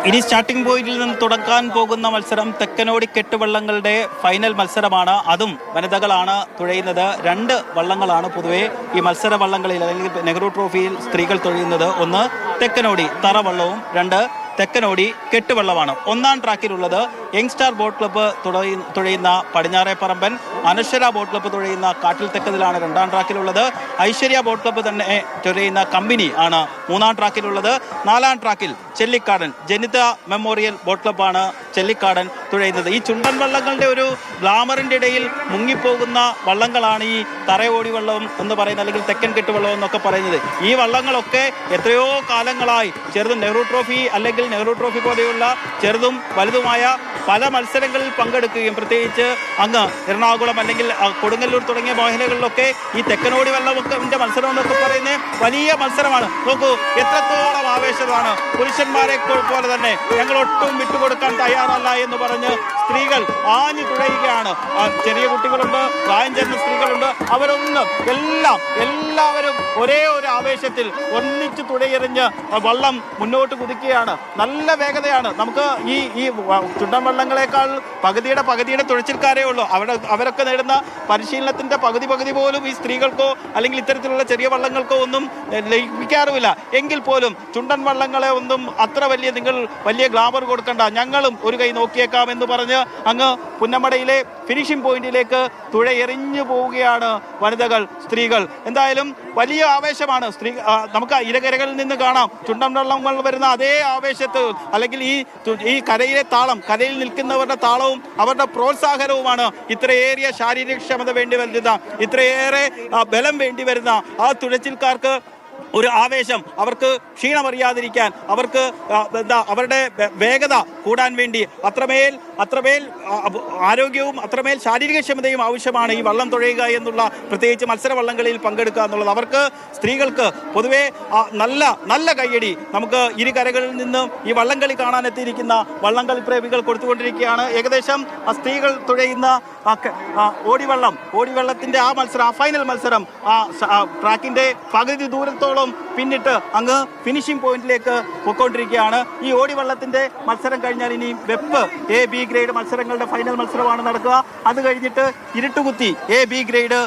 ഇനി സ്റ്റാർട്ടിംഗ് പോയിന്റിൽ നിന്ന് തുടക്കാൻ പോകുന്ന മത്സരം തെക്കനോടി കെട്ടുവള്ളങ്ങളുടെ ഫൈനൽ മത്സരമാണ്. അതും വനിതകളാണ് തുഴയുന്നത്. 2 വള്ളങ്ങളാണ് പൊതുവെ ഈ മത്സര വള്ളങ്ങളിൽ അല്ലെങ്കിൽ നെഹ്റു ട്രോഫിയിൽ സ്ത്രീകൾ തുഴയുന്നത്. ഒന്ന് തെക്കനോടി തറവള്ളവും 2 തെക്കനോടി കെട്ടുവള്ളമാണ്. 1-ാം ട്രാക്കിലുള്ളത് യങ്സ്റ്റാർ ബോട്ട് ക്ലബ്ബ് തുഴയുന്ന പടിഞ്ഞാറേപ്പറമ്പൻ, അനശ്വര ബോട്ട് ക്ലബ്ബ് തുഴയുന്ന കാട്ടിൽ തെക്കതിലാണ് 2-ാം ട്രാക്കിലുള്ളത്. ഐശ്വര്യ ബോട്ട് ക്ലബ്ബ് തന്നെ തുഴയുന്ന കമ്പനി ആണ് 3-ാം ട്രാക്കിലുള്ളത്. 4-ാം ട്രാക്കിൽ ചെല്ലിക്കാടൻ ജനിത മെമ്മോറിയൽ ബോട്ട് ക്ലബ്ബാണ് ചെല്ലിക്കാടൻ തുഴയുന്നത്. ഈ ചുണ്ടൻ വള്ളങ്ങളുടെ ഒരു ഗ്ലാമറിൻ്റെ ഇടയിൽ മുങ്ങിപ്പോകുന്ന വള്ളങ്ങളാണ് ഈ തറയോടി വള്ളം എന്ന് പറയുന്നത്, അല്ലെങ്കിൽ തെക്കൻ കെട്ടുവള്ളം എന്നൊക്കെ പറയുന്നത്. ഈ വള്ളങ്ങളൊക്കെ എത്രയോ കാലങ്ങളായി ചെറുതും നെഹ്റു ട്രോഫി അല്ലെങ്കിൽ നെഹ്റു ട്രോഫി പോലെയുള്ള ചെറുതും വലുതുമായ പല മത്സരങ്ങളിൽ പങ്കെടുക്കുകയും പ്രത്യേകിച്ച് അങ്ങ് എറണാകുളം അല്ലെങ്കിൽ കൊടുങ്ങല്ലൂർ തുടങ്ങിയ മേഖലകളിലൊക്കെ ഈ തെക്കനോടി വള്ളമൊക്കെ മത്സരം എന്നൊക്കെ പറയുന്നത് വലിയ മത്സരമാണ്. നോക്കൂ എത്രത്തോളം ആവേശമാണ്. പുരുഷന്മാരെ പോലെ തന്നെ ഞങ്ങൾ ഒട്ടും വിട്ടുകൊടുക്കാൻ തയ്യാറല്ല എന്ന് പറഞ്ഞ് സ്ത്രീകൾ ആഞ്ഞു തുഴയുകയാണ്. ചെറിയ കുട്ടികളുണ്ട്, പ്രായം ചെന്ന സ്ത്രീകളുണ്ട്. അവരൊന്നും എല്ലാവരും ഒരേ ഒരു ആവേശത്തിൽ ഒന്നിച്ച് തുഴയെറിഞ്ഞ് വള്ളം മുന്നോട്ട് കുതിക്കുകയാണ്. നല്ല വേഗതയാണ്. നമുക്ക് ഈ ചുണ്ടൻ വള്ളങ്ങളെക്കാൾ പകുതിയുടെ തുഴച്ചിൽക്കാരേ ഉള്ളൂ. അവരൊക്കെ നേടുന്ന പരിശീലനത്തിന്റെ പകുതി പോലും ഈ സ്ത്രീകൾക്കോ അല്ലെങ്കിൽ ഇത്തരത്തിലുള്ള ചെറിയ വള്ളങ്ങൾക്കോ ഒന്നും ലഭിക്കാറുമില്ല. എങ്കിൽ പോലും ചുണ്ടൻ വള്ളങ്ങളെ ഒന്നും അത്ര നിങ്ങൾ വലിയ ഗ്ലാമർ കൊടുക്കണ്ട, ഞങ്ങളും ഒരു കൈ നോക്കിയേക്കാം എന്ന് പറഞ്ഞ് അങ്ങ് പുന്നമടയിലെ ഫിനിഷിംഗ് പോയിന്റിലേക്ക് തുഴയെറിഞ്ഞു പോവുകയാണ് വനിതകൾ, സ്ത്രീകൾ. എന്തായാലും വലിയ ആവേശമാണ്. നമുക്ക് ഇരകരകളിൽ നിന്ന് കാണാം ചുണ്ടൻ വള്ളങ്ങൾ വരുന്ന അതേ ആവേശത്തിൽ, അല്ലെങ്കിൽ ഈ കരയിലെ താളം, കരയിൽ നിൽക്കുന്നവരുടെ താളവും അവരുടെ പ്രോത്സാഹനവുമാണ് ഇത്രയേറെ ശാരീരികക്ഷമത വേണ്ടി വരുന്ന, ഇത്രയേറെ ബലം വേണ്ടി വരുന്ന ആ തുഴച്ചിൽക്കാർക്ക് ഒരു ആവേശം, അവർക്ക് ക്ഷീണമറിയാതിരിക്കാൻ, അവർക്ക് അവരുടെ വേഗത കൂടാൻ വേണ്ടി അത്രമേൽ ആരോഗ്യവും അത്രമേൽ ശാരീരികക്ഷമതയും ആവശ്യമാണ് ഈ വള്ളം തുഴയുക എന്നുള്ള, പ്രത്യേകിച്ച് മത്സര വള്ളങ്ങളിൽ പങ്കെടുക്കുക എന്നുള്ളത്. അവർക്ക് സ്ത്രീകൾക്ക് പൊതുവെ നല്ല കയ്യടി നമുക്ക് ഇരുകരകളിൽ നിന്നും ഈ വള്ളംകളി കാണാനെത്തിയിരിക്കുന്ന വള്ളംകളി പ്രേമികൾ കൊടുത്തുകൊണ്ടിരിക്കുകയാണ്. ഏകദേശം ആ സ്ത്രീകൾ തുഴയുന്ന ഓടിവള്ളത്തിന്റെ ആ മത്സരം, ആ ഫൈനൽ മത്സരം ട്രാക്കിന്റെ പകുതി ദൂരത്തോളം പിന്നിട്ട് അങ്ങ് ഫിനിഷിംഗ് പോയിന്റിലേക്ക് പൊയ്ക്കൊണ്ടിരിക്കുകയാണ്. ഈ ഓടിവള്ളത്തിന്റെ മത്സരം കഴിഞ്ഞാൽ ഇനി വെപ്പ് A-B ഗ്രേഡ് മത്സരങ്ങളുടെ ഫൈനൽ മത്സരമാണ് നടക്കുക. അത് കഴിഞ്ഞിട്ട് ഇരുട്ടുകുത്തി A-B ഗ്രേഡ്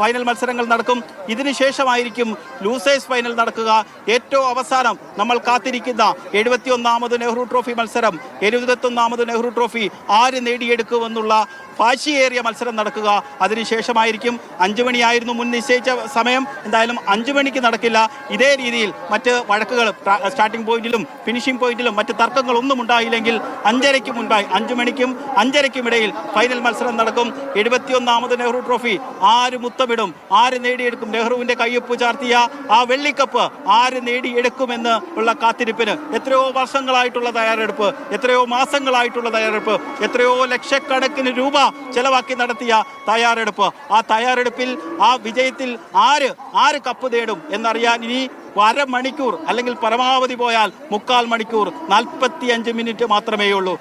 ഫൈനൽ മത്സരങ്ങൾ നടക്കും. ഇതിനുശേഷമായിരിക്കും ലൂസേഴ്സ് ഫൈനൽ നടക്കുക. ഏറ്റവും അവസാനം നമ്മൾ കാത്തിരിക്കുന്ന 71ാമത് നെഹ്റു ട്രോഫി മത്സരം, 71ാമത് നെഹ്റു ട്രോഫി ആര് നേടിയെടുക്കുമെന്നുള്ള വാശിയേറിയ മത്സരം നടക്കുക. അതിനുശേഷമായിരിക്കും 5 മണിയായിരുന്നു മുൻ നിശ്ചയിച്ച സമയം. എന്തായാലും 5 മണിക്ക് നടക്കില്ല. ഇതേ രീതിയിൽ മറ്റ് വഴക്കുകൾ സ്റ്റാർട്ടിംഗ് പോയിന്റിലും ഫിനിഷിംഗ് പോയിന്റിലും മറ്റ് തർക്കങ്ങളൊന്നും ഉണ്ടായില്ലെങ്കിൽ 5:30 മുൻപായി 5 മണിക്കും 5:30 ഇടയിൽ ഫൈനൽ മത്സരം നടക്കും. 71ാമത് നെഹ്റു ട്രോഫി ആര് മുത്തമിടും, ആര് നേടിയെടുക്കും, നെഹ്റുവിന്റെ കയ്യൊപ്പ് ചാർത്തിയ ആ വെള്ളിക്കപ്പ് ആര് നേടിയെടുക്കുമെന്ന് ഉള്ള കാത്തിരിപ്പിന് എത്രയോ വർഷങ്ങളായിട്ടുള്ള തയ്യാറെടുപ്പ്, എത്രയോ മാസങ്ങളായിട്ടുള്ള തയ്യാറെടുപ്പ്, എത്രയോ ലക്ഷക്കണക്കിന് രൂപ ചെലവാക്കി നടത്തിയ തയ്യാറെടുപ്പ്. ആ തയ്യാറെടുപ്പിൽ ആ വിജയത്തിൽ ആര് കപ്പ് നേടും എന്നറിയാൻ ഇനി അരമണിക്കൂർ അല്ലെങ്കിൽ പരമാവധി പോയാൽ 3/4 മണിക്കൂർ 45 മിനിറ്റ് മാത്രമേ ഉള്ളൂ.